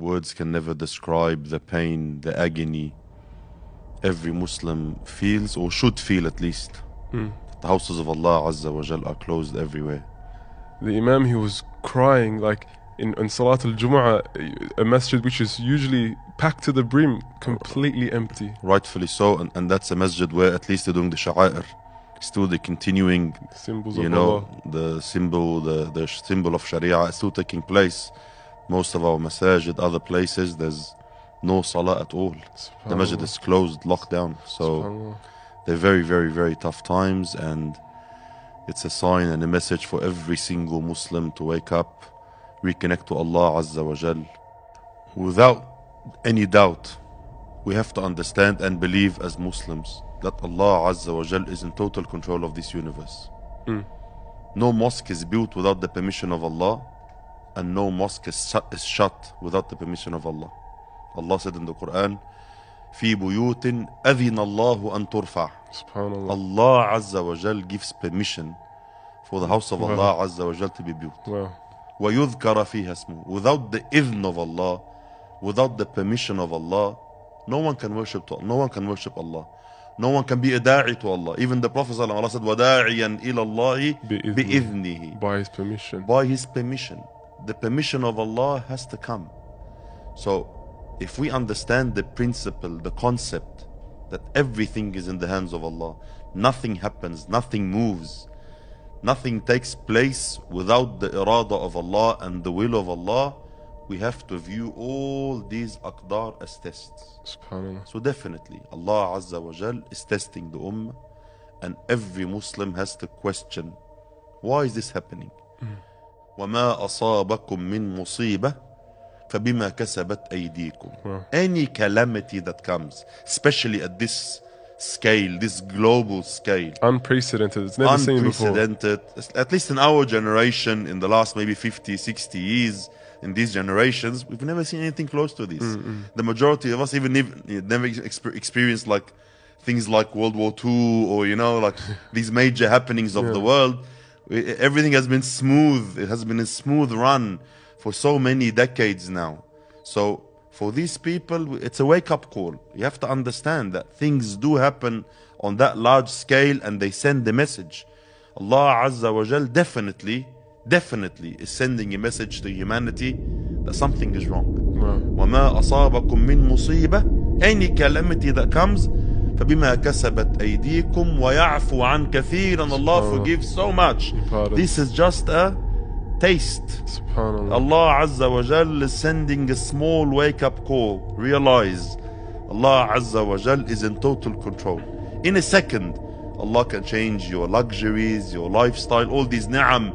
words can never describe the pain, the agony every Muslim feels, or should feel at least. The houses of Allah Azza wa Jal are closed everywhere. The Imam, he was crying like in Salat al-Jumu'ah, a masjid which is usually packed to the brim, completely empty. Rightfully so, and that's a masjid where at least they're doing the sha'air. Still the continuing, Symbols you of know, Allah. the symbol of Sharia is still taking place. Most of our masajid, other places, there's no salah at all. The masjid is closed, locked down. So they're very, very, very tough times, and it's a sign and a message for every single Muslim to wake up, reconnect to Allah Azza wa Jal. Without any doubt, we have to understand and believe as Muslims that Allah Azza wa Jal is in total control of this universe. No mosque is built without the permission of Allah, and no mosque is shut without the permission of Allah. Allah said in the Quran, في بيوت أذن الله أن ترفع. Subhanallah. Allah Azza wa Jal gives permission for the house of Allah Azza wa Jal to be built. Wow. وَيُذْكَرَ فِيهَا اسْمُهُ. Without the idhn of Allah, without the permission of Allah, no one can worship Allah. No one can be a da'i to Allah. Even the Prophet Allah said, وَدَاعِيًا إِلَى اللَّهِ بِإِذْنِهِ. By his permission. By his permission. The permission of Allah has to come. So, if we understand the principle, the concept that everything is in the hands of Allah, nothing happens, nothing moves, nothing takes place without the irada of Allah and the will of Allah, we have to view all these aqdar as tests. Subhanallah. So definitely, Allah Azza wa Jal is testing the ummah, and every Muslim has to question, why is this happening? وَمَا أَصَابَكُم مِّن مُصِيبَةٍ فَبِمَا كَسَبَتْ أَيْدِيكُم. Any calamity that comes, especially at this scale, this global scale, Unprecedented. It's never seen before. unprecedented, at least in our generation, in the last maybe 50, 60 years, in these generations, we've never seen anything close to this. The majority of us even never experienced like things like World War II, or like these major happenings of the world. Everything has been smooth. It has been a smooth run for so many decades now. So for these people, it's a wake-up call. You have to understand that things do happen on that large scale, and they send the message. Allah Azza wa Jal definitely is sending a message to humanity that something is wrong. وَمَا أَصَابَكُم مِّن مُصِيبَةٍ. Any calamity that comes, فَبِمَا كَسَبَتْ أَيْدِيكُمْ وَيَعْفُ عَنْ كَثِيرًا. Allah forgives so much. This is just a taste. Subhanallah. Allah Azza wa Jal is sending a small wake-up call. Realize Allah Azza wa Jal is in total control. In a second, Allah can change your luxuries, your lifestyle, all these ni'am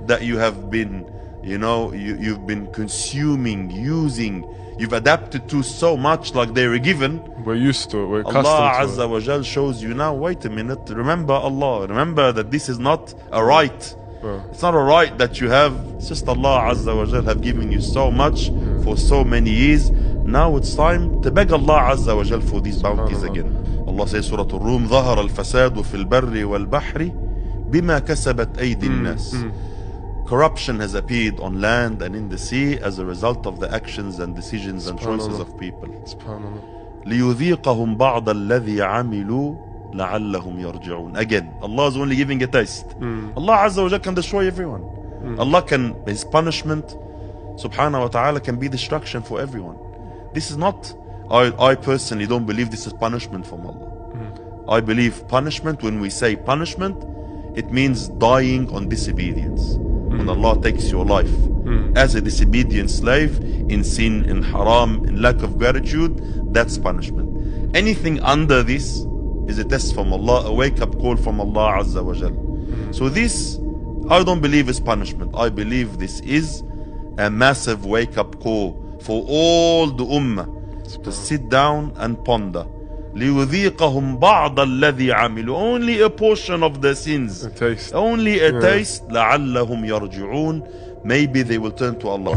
that you have been, you've been consuming, using, you've adapted to so much, like they were given. We're used to it, we're accustomed Allah to Azza wa Jal shows you now, wait a minute, remember Allah, remember that this is not a right. It's not a right that you have. It's just Allah Azza wa Jal have given you so much for so many years. Now it's time to beg Allah Azza wa Jal for these bounties again. Allah says, Surah Al-Rum, ظهر الفساد في البر والبحر بما كسبت أيدي الناس. Corruption has appeared on land and in the sea as a result of the actions and decisions and choices of people. ليذيقهم بعض الذي عملوا لعلهم يرجعون. Again, Allah is only giving a taste. Allah Azza wa Jal can destroy everyone. Allah can, His punishment, subhanahu wa ta'ala, can be destruction for everyone. This is not, I personally don't believe this is punishment from Allah. I believe punishment, when we say punishment, it means dying on disobedience. When Allah takes your life as a disobedient slave, in sin, in haram, in lack of gratitude, that's punishment. Anything under this is a test from Allah, a wake-up call from Allah Azza wa Jal. So this, I don't believe is punishment. I believe this is a massive wake-up call for all the ummah to sit down and ponder. لِيُذِيقَهُمْ بَعْضَ الَّذِي عَمِلُوا. Only a portion of the sins. A taste. Only a taste. لَعَلَّهُمْ يَرْجِعُونَ. Maybe they will turn to Allah.